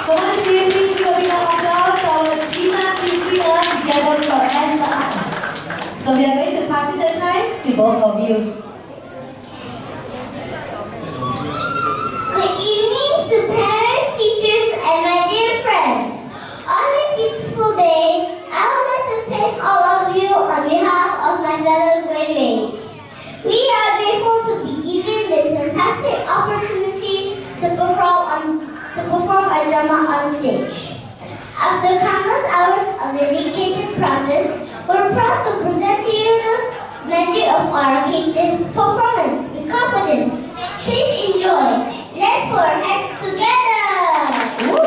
So once again, please give a big applause to our Tina, Christina, together with our Esther. So we are going to pass the time to both of you. Good evening to parents, teachers, and my dear friends. On this beautiful day, I would like to thank all of you on behalf of my fellow graduates. We are grateful to be given this fantastic opportunity to perform our drama on stage. After countless hours of dedicated practice, we're proud to present to you the magic of our creative performance with confidence. Please enjoy. Let's put our hands together. Woo!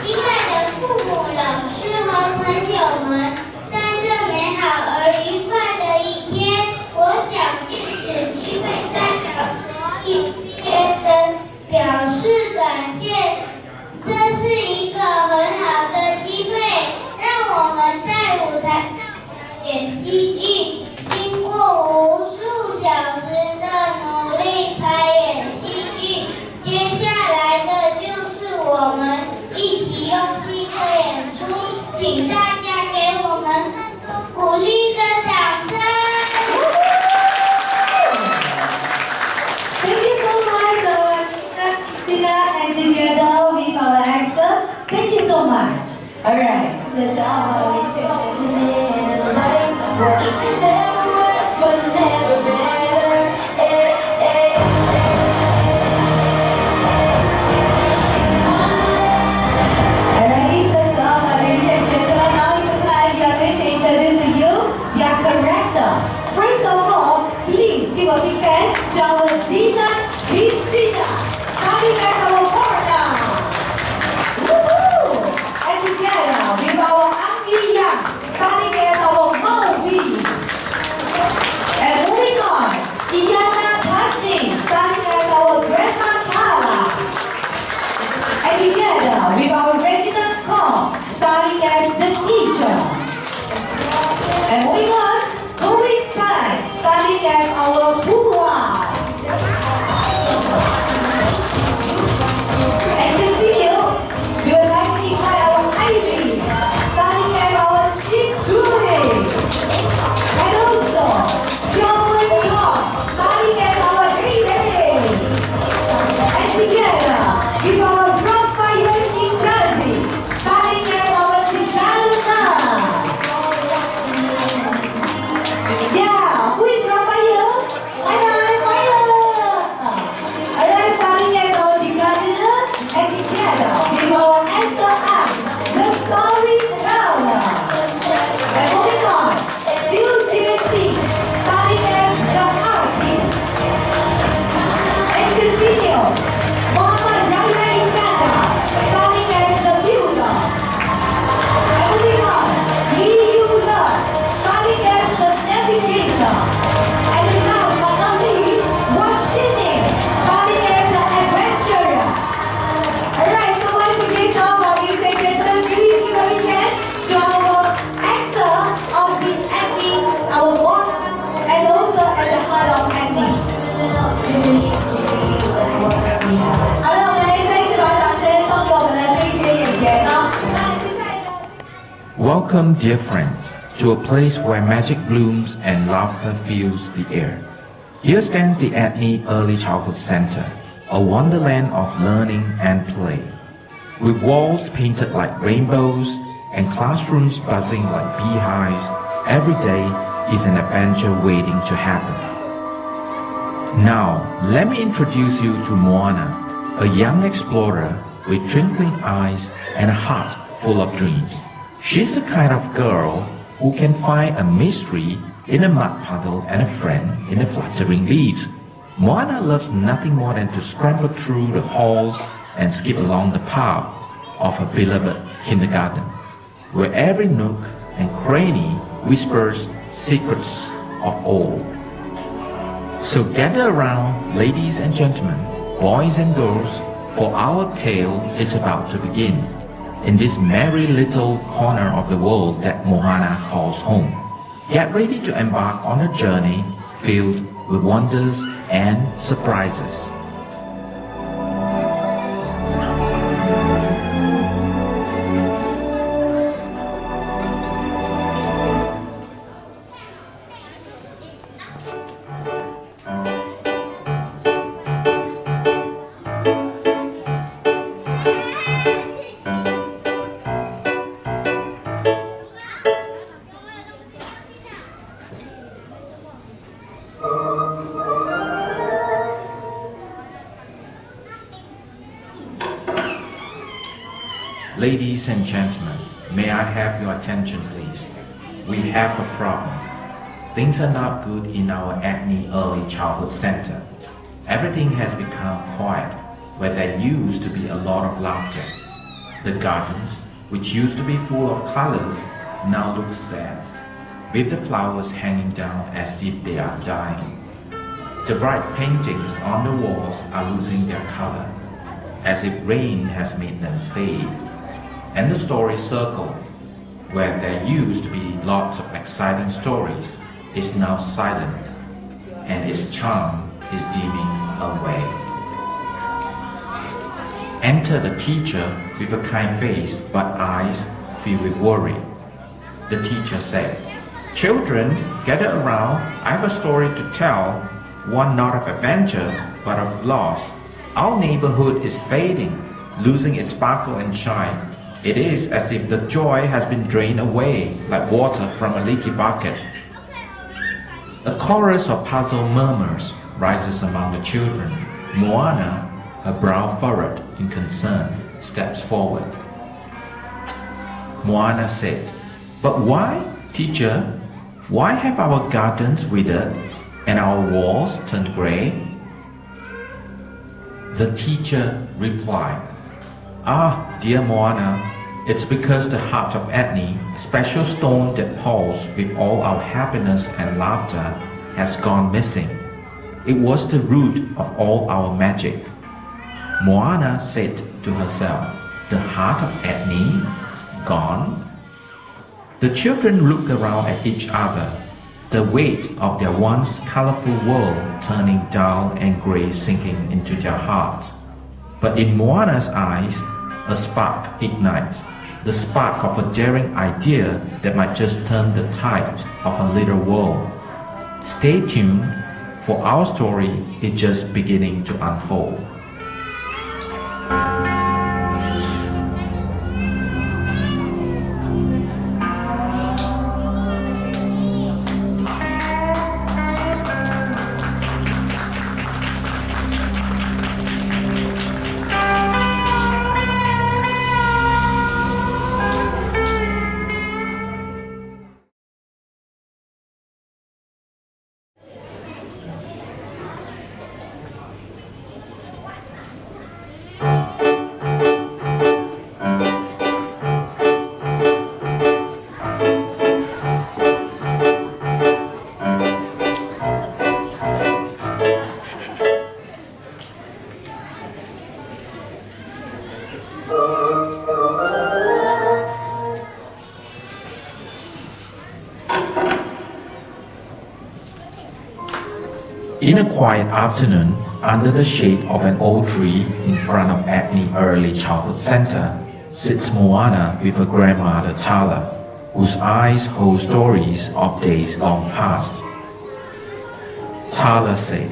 亲爱的父母、老师和朋友们，在这美好而愉快的一天，我想借此机会代表所有学生表示感谢。这是一个很好的机会，让我们在舞台上表演戏剧。经过无数小时的努力排演戏剧，接下来的就是我们一起用心的演出，请大家给我们更多鼓励的掌声。Thank you so much, Tina, and together with our Esther. Thank you so much. Alright, so to our ladies and gentlemen. Alrighty, so to all our ladies and gentlemen, now is the time we are going to introduce to you their character. First of all, please give a big hand to our Tina, Christina, starting as our partner. Woohoo! And together with our Anggi Yang, starting as our movie. And moving on, Iyana Pashni, starting as our Grandma Tara. And together with our Regina Kong, starting as the teacher. And moving on, Moving Time, starting as our Pua. And continue, we would like to invite our Ivy, starting as our Chief Julie. And also, John Chong, starting as our Baby. And together, with our Raphael enchanting, starting as our Tigalna. Yeah, who is Raphael? Raphael. Alright, starting as our Tigalna, and together with our Esther Ang, the storyteller. And moving on, Siu Jie-si, starting as the artist. And continue, Moana starting as the builder. And moving on, Lee Yu-le, starting as the navigator. And last but not least, Washington, starting as the adventurer. Alright, so once again, to all ladies and gentlemen, please give a big hand to our actor of the Edney, our Moana, and also at the heart of Edney. 好的，我们再次把掌声送给我们的这一些演员哦。那接下来呢？ Welcome, dear friends, to a place where magic blooms and laughter fills the air. Here stands the Edney Early Childhood Center, a wonderland of learning and play. With walls painted like rainbows and classrooms buzzing like beehives, every day is an adventure waiting to happen. Now, let me introduce you to Moana, a young explorer with twinkling eyes and a heart full of dreams. She's the kind of girl who can find a mystery in a mud puddle and a friend in the fluttering leaves. Moana loves nothing more than to scramble through the halls and skip along the path of her beloved kindergarten, where every nook and cranny whispers secrets of awe. So gather around, ladies and gentlemen, boys and girls, for our tale is about to begin in this merry little corner of the world that Moana calls home. Get ready to embark on a journey filled with wonders and surprises. Ladies and gentlemen, may I have your attention please? We have a problem. Things are not good in our Edney Early Childhood Center. Everything has become quiet where there used to be a lot of laughter. The gardens, which used to be full of colors, now look sad, with the flowers hanging down as if they are dying. The bright paintings on the walls are losing their color, as if rain has made them fade. And the story circle, where there used to be lots of exciting stories, is now silent, and its charm is dimming away. Enter the teacher with a kind face but eyes filled with worry. The teacher said, "Children, gather around. I have a story to tell, one not of adventure but of loss. Our neighborhood is fading, losing its sparkle and shine. It is as if the joy has been drained away like water from a leaky bucket." A chorus of puzzled murmurs rises among the children. Moana, her brow furrowed in concern, steps forward. Moana said, "But why, teacher? Why have our gardens withered and our walls turned gray?" The teacher replied, "Ah, dear Moana, it's because the heart of Edney, special stone that pulls with all our happiness and laughter, has gone missing. It was the root of all our magic." Moana said to herself, "The heart of Edney? Gone?" The children looked around at each other, the weight of their once colorful world turning dull and gray sinking into their hearts. But in Moana's eyes, a spark ignites, the spark of a daring idea that might just turn the tide of her little world. Stay tuned, for our story is just beginning to unfold. In a quiet afternoon, under the shade of an old tree in front of Edney Early Childhood Center, sits Moana with her grandmother Tala, whose eyes hold stories of days long past. Tala said,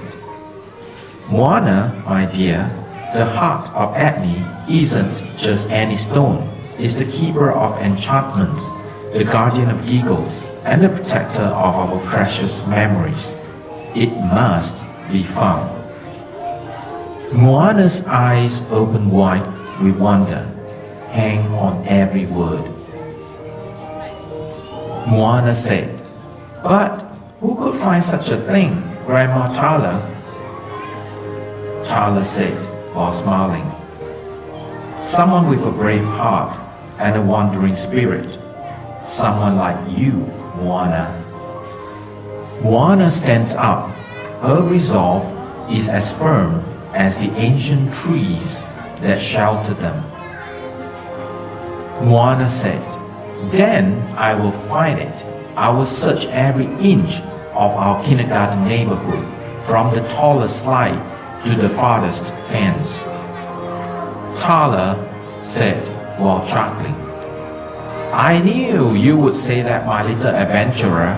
"Moana, my dear, the heart of Edney isn't just any stone. It's the keeper of enchantments, the guardian of eagles, and the protector of our precious memories. It must be found." Moana's eyes open wide with wonder, hang on every word. Moana said, "But who could find such a thing, Grandma Tala?" Tala said, while smiling, "Someone with a brave heart and a wandering spirit. Someone like you, Moana." Moana stands up. Her resolve is as firm as the ancient trees that shelter them. Moana said, "Then I will find it, I will search every inch of our kindergarten neighborhood, from the tallest slide to the farthest fence. Tyler said while chuckling. I knew you would say that, my little adventurer.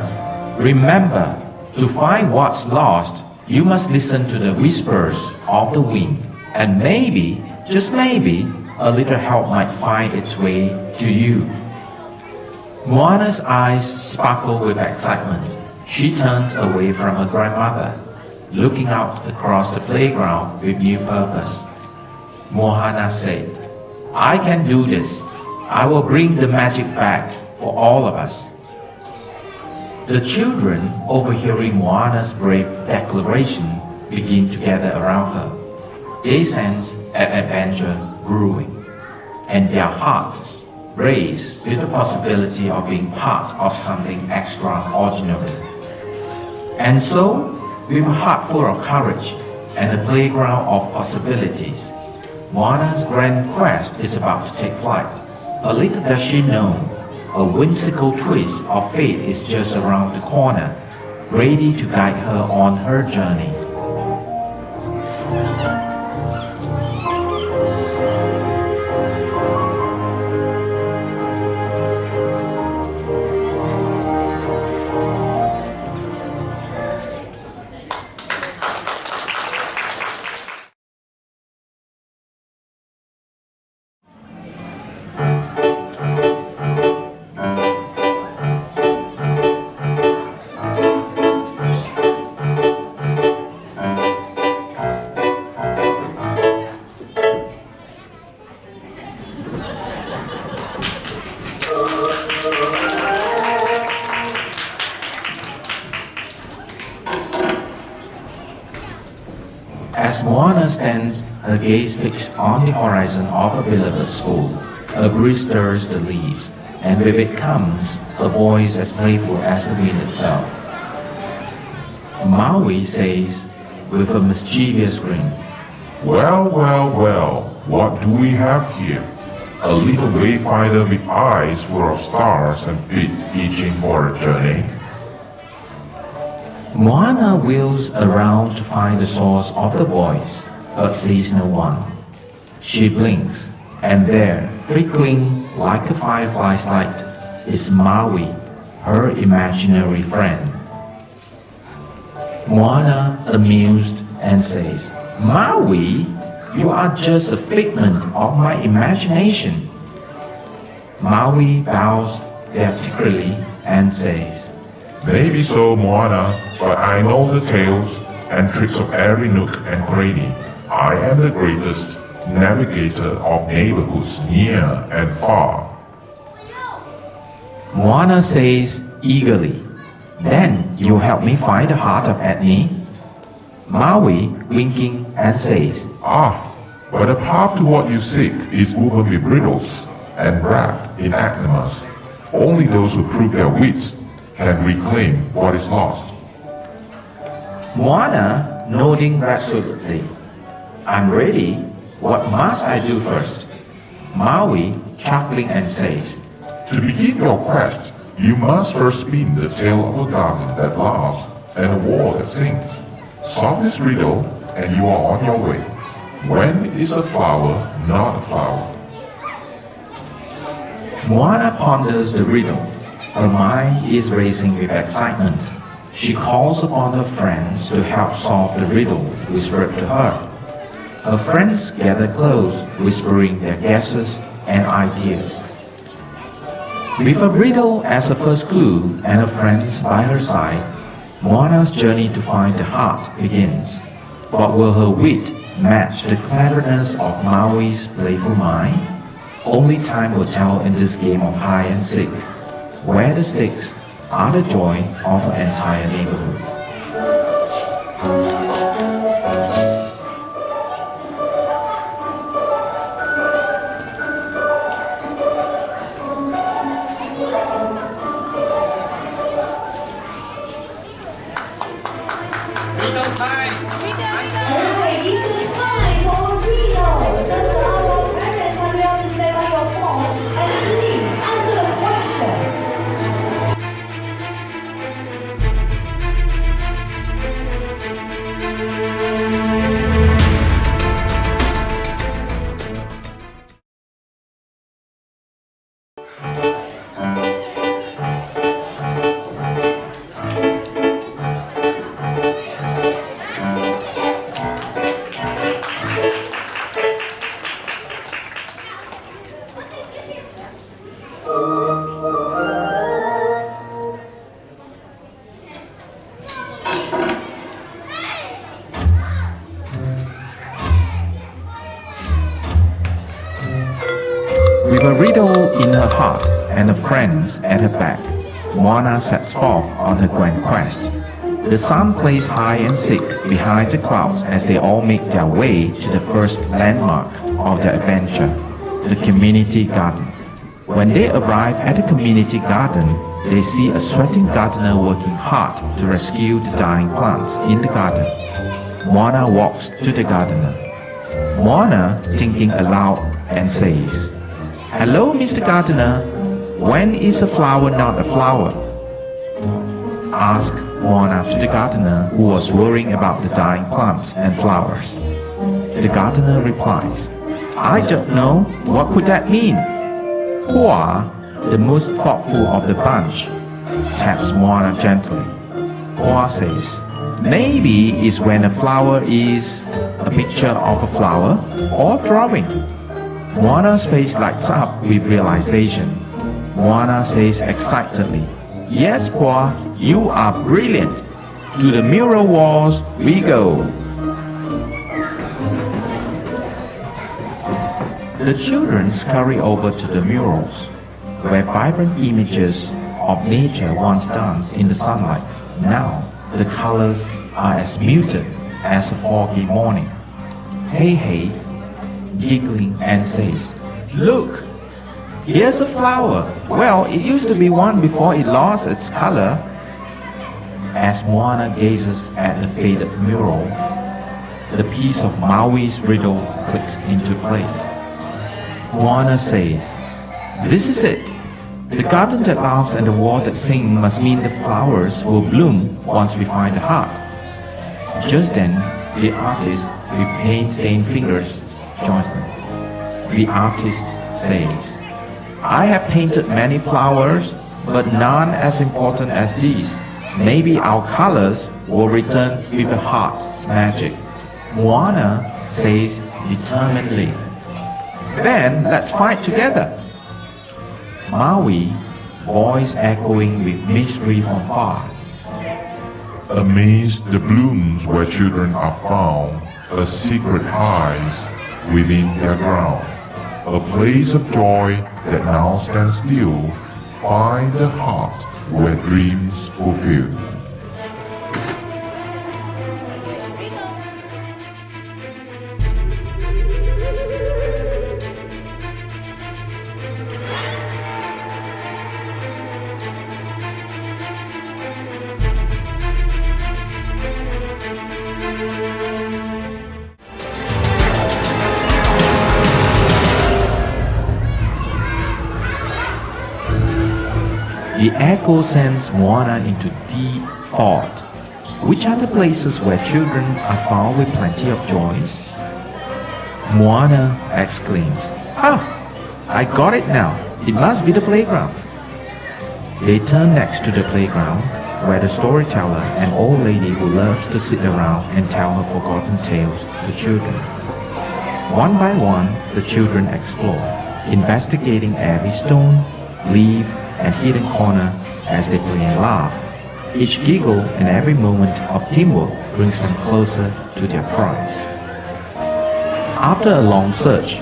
Remember, to find what's lost, you must listen to the whispers of the wind, and maybe, just maybe, a little help might find its way to you. Moana's eyes sparkle with excitement. She turns away from her grandmother, looking out across the playground with new purpose. Moana said, I can do this. I will bring the magic back for all of us. The children, overhearing Moana's brave declaration, begin to gather around her. They sense an adventure brewing, and their hearts race with the possibility of being part of something extraordinary. And so, with a heart full of courage and a playground of possibilities, Moana's grand quest is about to take flight. A little does she know, a whimsical twist of fate is just around the corner, ready to guide her on her journey. As Moana stands, her gaze fixed on the horizon of her beloved school, a breeze stirs the leaves, and with it comes a voice as playful as the wind itself. Maui says, with a mischievous grin, Well, well, well, what do we have here? A little wayfinder with eyes full of stars and feet itching for a journey. Moana wheels around to find the source of the voice, but sees no one. She blinks, and there, flickering like a firefly's light, is Maui, her imaginary friend. Moana, amused, and says, Maui, you are just a figment of my imagination. Maui bows theatrically and says, Maybe so, Moana, but I know the tales and tricks of every nook and cranny. I am the greatest navigator of neighborhoods near and far. Moana says eagerly, Then you'll help me find the heart of Edney? Maui, winking, and says, But the path to what you seek is woven with riddles and wrapped in enigmas. Only those who prove their wits can reclaim what is lost. Moana, nodding resolutely, I'm ready. What must I do first? Maui, chuckling, and says, To begin your quest, you must first spin the tale of a garden that laughs and a wall that sings. Solve this riddle, and you are on your way. When is a flower not a flower? Moana ponders the riddle. Her mind is racing with excitement. She calls upon her friends to help solve the riddle whispered to her. Her friends gather close, whispering their guesses and ideas. With a riddle as a first clue and her friends by her side, Moana's journey to find the heart begins. But will her wit match the cleverness of Maui's playful mind? Only time will tell in this game of hide and seek, where the stakes are the joy of an entire neighborhood. Alright, it's time for a riddle. So to our parents, hurry up to stay by your phone and please answer the question. riddle in her heart and her friends at her back, Moana sets forth on her grand quest. The sun plays high and seek behind the clouds as they all make their way to the first landmark of their adventure, the community garden. When they arrive at the community garden, they see a sweating gardener working hard to rescue the dying plants in the garden. Moana walks to the gardener. Moana, thinking aloud, and says, "Hello, Mr. Gardener. When is a flower not a flower?" Asked Moana to the gardener, who was worrying about the dying plants and flowers. The gardener replies, "I don't know. What could that mean?" Hua, the most thoughtful of the bunch, taps Moana gently. Hua says, "Maybe it's when a flower is a picture of a flower or drawing." Moana's face lights up with realization. Moana says excitedly, "Yes, Hua, you are brilliant. To the mural walls we go." The children scurry over to the murals, where vibrant images of nature once danced in the sunlight. Now the colors are as muted as a foggy morning. Hey Hey, giggling and says, "Look, here's a flower. Well, it used to be one before it lost its color." As Moana gazes at the faded mural, the piece of Maui's riddle clicks into place. Moana says, "This is it. The garden that laughs and the wall that sings must mean the flowers will bloom once we find the heart." Just then, the artist with paint-stained fingers joins them. The artist says, "I have painted many flowers, but none as important as these. Maybe our colors will return with the heart's magic." Moana says determinedly, "Then let's fight together." Maui, voice echoing with mystery from far. Amidst the blooms where children are found, a secret hides within their ground. A place of joy that now stands still, find the heart where dreams fulfill. The echo sends Moana into deep thought. Which are the places where children are found with plenty of joys? Moana exclaims, "Ah, I got it now. It must be the playground." They turn next to the playground, where the storyteller, an old lady who loves to sit around and tell her forgotten tales to children. One by one, the children explore, investigating every stone, leaf, and hidden corner as they play and laugh. Each giggle and every moment of teamwork brings them closer to their prize. After a long search,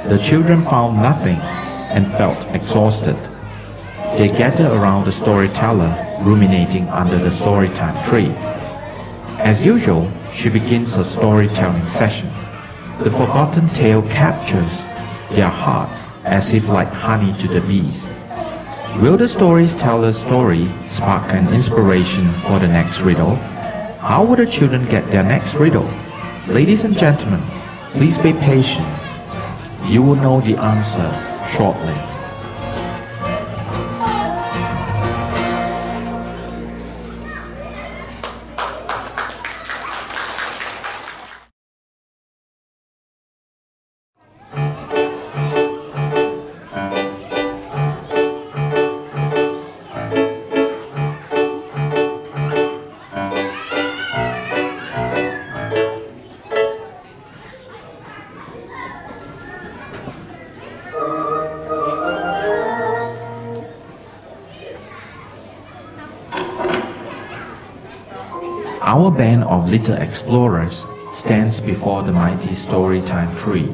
the children found nothing and felt exhausted. They gather around the storyteller, ruminating under the storytime tree. As usual, she begins her storytelling session. The forgotten tale captures their hearts as if like honey to the bees. Will the storyteller's story spark an inspiration for the next riddle? How will the children get their next riddle? Ladies and gentlemen, please be patient. You will know the answer shortly. Our band of little explorers stands before the mighty storytime tree.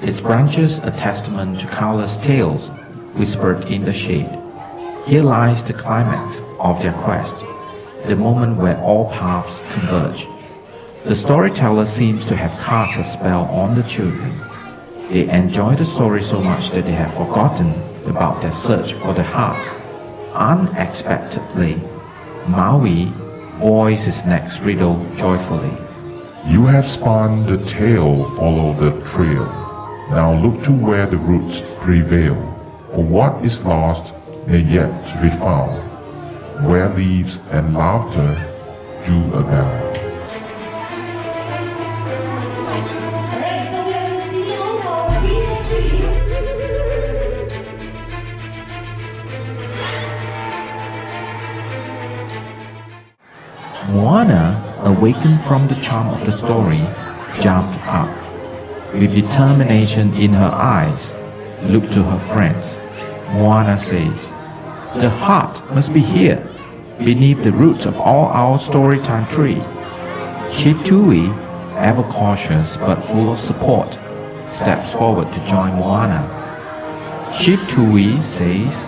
its branches a testament to countless tales whispered in the shade. Here lies the climax of their quest, the moment where all paths converge. The storyteller seems to have cast a spell on the children. They enjoy the story so much that they have forgotten about their search for the heart. Unexpectedly, Maui voiced his next riddle joyfully. You have spun the tale, follow the trail. Now look to where the roots prevail. For what is lost may yet be found, where leaves and laughter do abound. Alright, so we have a video for Peter Tree. Moana, awakened from the charm of the story, jumped up. With determination in her eyes, looked to her friends. Moana says, "The heart must be here, beneath the roots of all our storytime tree." Chief Choo, ever cautious but full of support, steps forward to join Moana. Chief Choo says,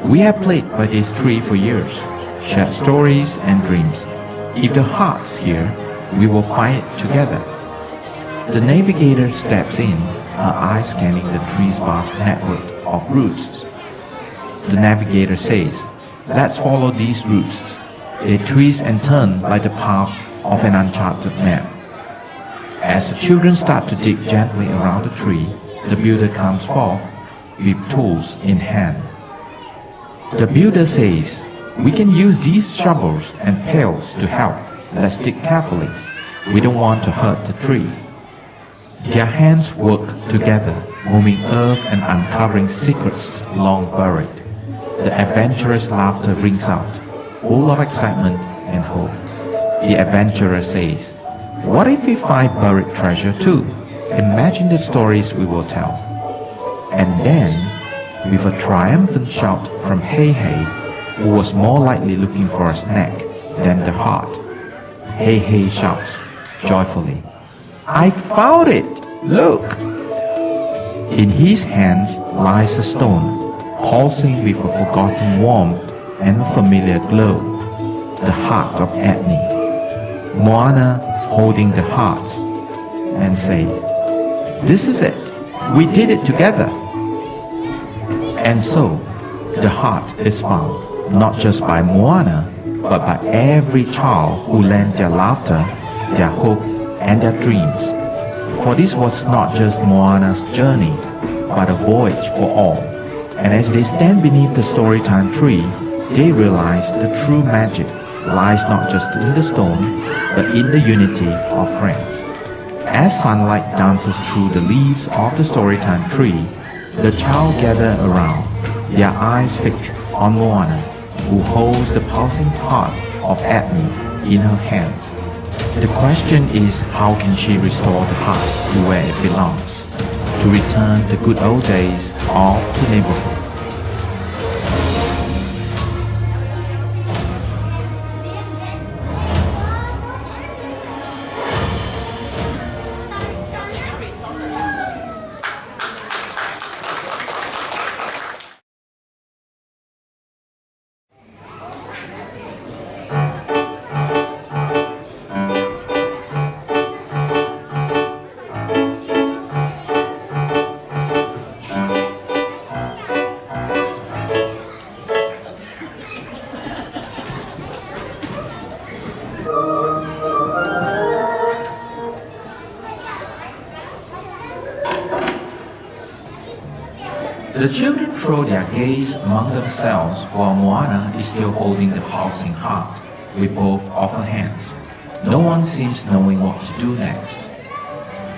"We have played by this tree for years, shared stories and dreams. If the heart's here, we will find it together." The navigator steps in, her eyes scanning the tree's vast network of roots. The navigator says, "Let's follow these roots." They twist and turn like the paths of an uncharted map. As the children start to dig gently around the tree, the builder comes forth with tools in hand. The builder says, "We can use these shovels and pails to help. Let's dig carefully. We don't want to hurt the tree." Their hands work together, moving earth and uncovering secrets long buried. The adventurous laughter rings out, full of excitement and hope. The adventurer says, "What if we find buried treasure too? Imagine the stories we will tell." And then, with a triumphant shout from Hey Hey, who was more likely looking for a snack than the heart, Hey Hey shouts joyfully, "I found it! Look!" In his hands lies a stone, pulsing with a forgotten warmth and a familiar glow, the heart of Edney. Moana holding the heart and says, "This is it! We did it together!" And so, the heart is found, not just by Moana, but by every child who lent their laughter, their hope, and their dreams. For this was not just Moana's journey, but a voyage for all. And as they stand beneath the storytime tree, they realize the true magic lies not just in the stone, but in the unity of friends. As sunlight dances through the leaves of the storytime tree, the child gather around, their eyes fixed on Moana, who holds the pulsing heart of Edney in her hands. The question is, how can she restore the heart to where it belongs, to return the good old days of the neighborhood? The children throw their gaze among themselves while Moana is still holding the pulsing heart with both of her hands. No one seems knowing what to do next.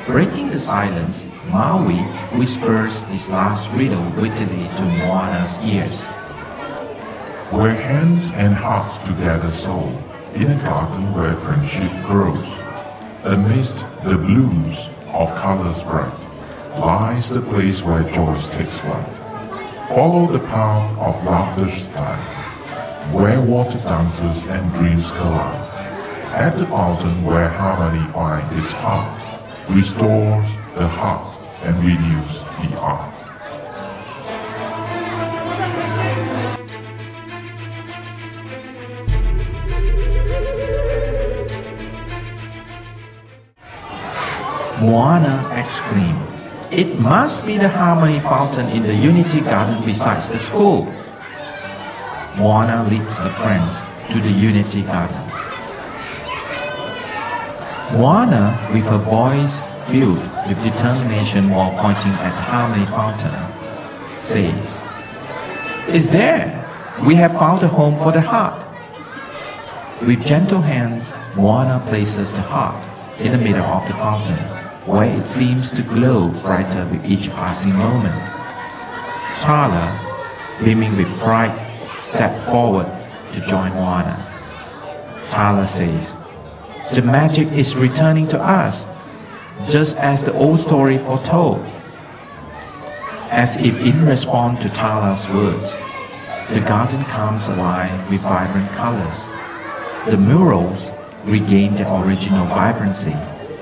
Breaking the silence, Maui whispers his last riddle wittily to Moana's ears. Where hands and hearts together sow, in a garden where friendship grows, amidst the blues of colors bright, lies the place where joy takes flight. Follow the path of laughter's tide, where water dances and dreams collide. At the fountain where harmony finds its heart, restores the heart and renews the art. Moana exclaimed, "It must be the harmony fountain in the Unity Garden besides the school." Moana leads her friends to the Unity Garden. Moana, with her voice filled with determination while pointing at the harmony fountain, says, "It's there! We have found a home for the heart." With gentle hands, Moana places the heart in the middle of the fountain, where it seems to glow brighter with each passing moment. Tala, beaming with pride, stepped forward to join Moana. Tala says, "The magic is returning to us, just as the old story foretold." As if in response to Tala's words, the garden comes alive with vibrant colors. The murals regain their original vibrancy,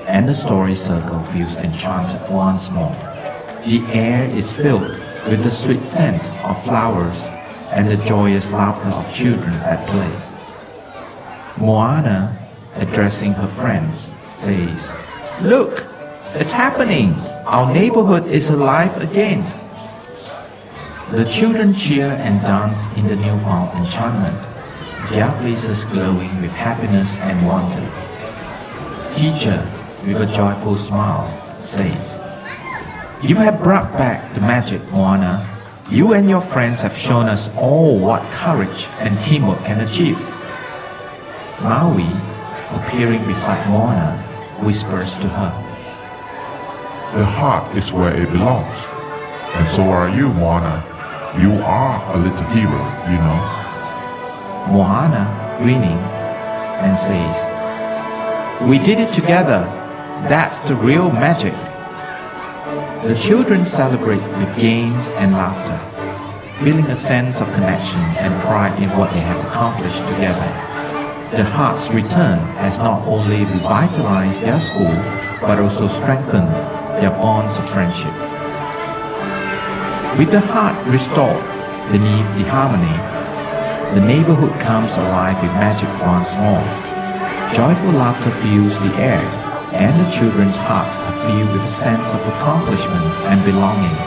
and the story circle feels enchanted once more. The air is filled with the sweet scent of flowers and the joyous laughter of children at play. Moana, addressing her friends, says, "Look, it's happening! Our neighborhood is alive again!" The children cheer and dance in the newfound enchantment, their faces glowing with happiness and wonder. Teacher, with a joyful smile, says, "You have brought back the magic, Moana. You and your friends have shown us all what courage and teamwork can achieve." Maui, appearing beside Moana, whispers to her, The heart is where it belongs. And so are you, Moana. You are a little hero, you know. Moana, grinning, and says, "We did it together. That's the real magic." The children celebrate with games and laughter, feeling a sense of connection and pride in what they have accomplished together. The hearts return has not only revitalized their school, but also strengthened their bonds of friendship. With the heart restored beneath the harmony, the neighborhood comes alive with magic once more. Joyful laughter fills the air, and the children's hearts are filled with a sense of accomplishment and belonging.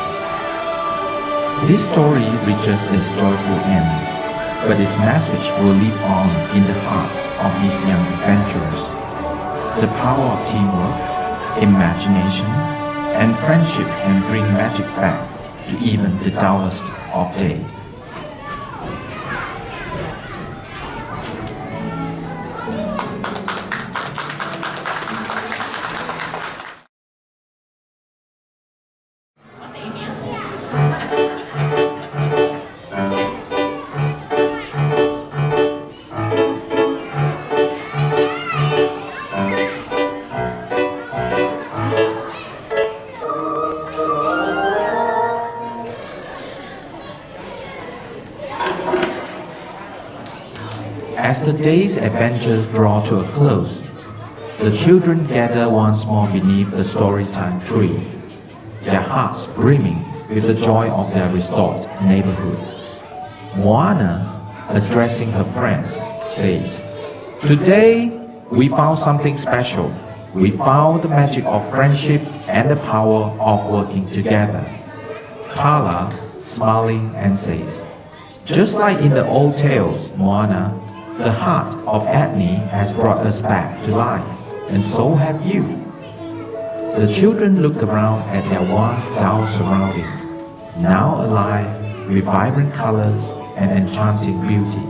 This story reaches its joyful end, but its message will live on in the hearts of these young adventurers. The power of teamwork, imagination, and friendship can bring magic back to even the dullest of day. As the day's adventures draw to a close, the children gather once more beneath the storytime tree, their hearts brimming with the joy of their restored neighborhood. Moana, addressing her friends, says, "Today we found something special. We found the magic of friendship and the power of working together." Tala, smiling, and says, "Just like in the old tales, Moana, the heart of Edney has brought us back to life, and so have you." The children look around at their once dull surroundings, now alive with vibrant colors and enchanting beauty.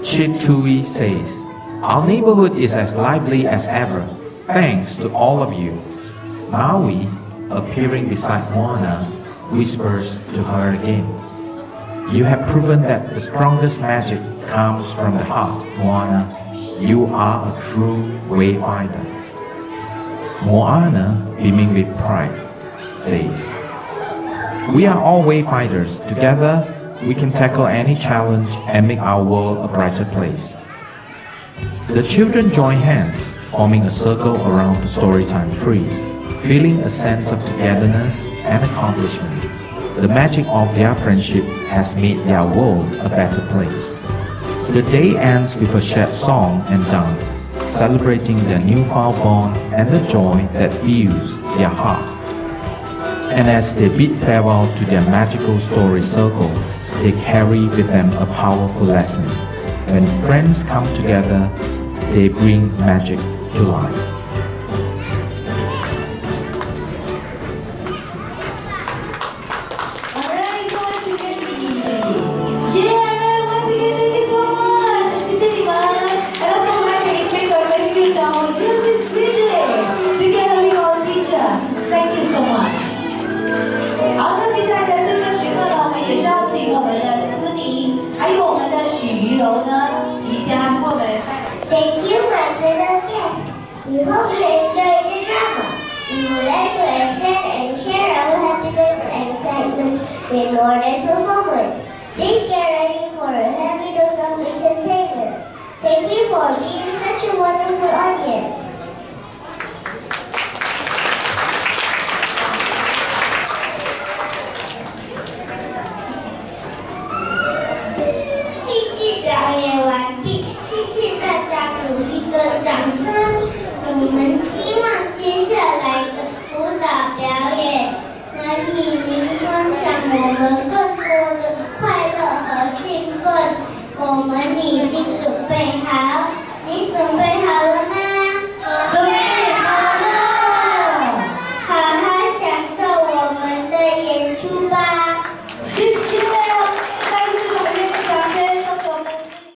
Choo says, "Our neighborhood is as lively as ever, thanks to all of you." Maui, appearing beside Moana, whispers to her again, "You have proven that the strongest magic comes from the heart, Moana. You are a true wayfinder." Moana, beaming with pride, says, "We are all wayfinders. Together, we can tackle any challenge and make our world a brighter place." The children join hands, forming a circle around the storytime tree, feeling a sense of togetherness and accomplishment. The magic of their friendship has made their world a better place. The day ends with a shared song and dance, celebrating their newfound bond and the joy that fills their heart. And as they bid farewell to their magical story circle, they carry with them a powerful lesson. When friends come together, they bring magic to life. Alright, so once again, yeah, once again, thank you so much. 谢谢你们。And also, magic is makes our gratitude down. Use it bridges together with our teacher. Thank you so much. 好，那接下来的这个时刻呢，我们也是要请我们的思宁，还有我们的许瑜柔呢，即将为我们带来。Thank you, my little guests. We hope you enjoyed the drama. We would like to extend and share our happiness and excitement with more than performance. Please get ready for a happy dose of entertainment. Thank you for being such a wonderful audience. 戏剧表演完毕，谢谢大家鼓励的掌声。我们。